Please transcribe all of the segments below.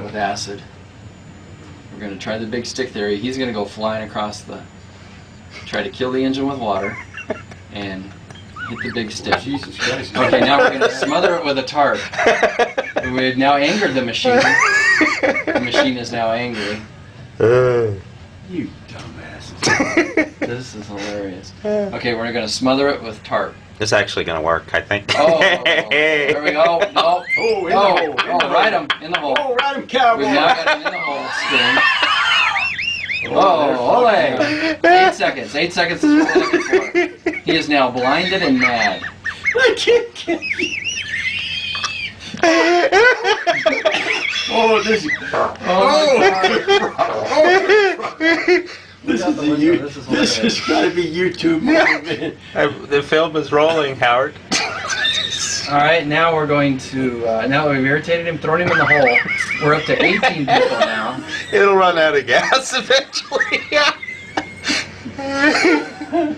with acid. We're going to try the big stick theory. He's going to go flying across the... Try to kill the engine with water and hit the big stick. Jesus Christ. Okay, now we're going to smother it with a tarp. We've now angered the machine. The machine is now angry. You dumbasses. This is hilarious. Okay, we're going to smother it with tarp. It's actually going to work, I think. Oh, there we go. No. Right him in the hole. Oh, right him, cowboy. We've now got him in the hole spinning. Whoa, ole! 8 seconds. 8 seconds is what we're looking for. He is now blinded and mad. I can't get you. Oh, this is... This has got to be YouTube, man. The film is rolling, Howard. All right, now we're going to. Now that we've irritated him, thrown him in the hole. We're up to 18 people now. It'll run out of gas eventually.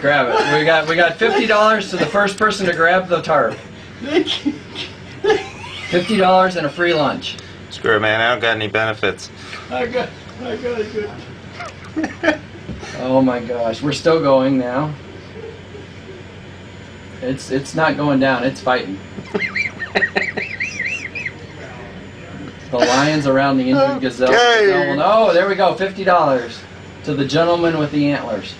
Grab it. We got $50 to the first person to grab the tarp. $50 and a free lunch. Screw it, man. I don't got any benefits. I got a good... Oh my gosh, we're still going now. It's not going down. It's fighting. The lions around the injured gazelle. Okay. Oh, there we go. $50 to the gentleman with the antlers.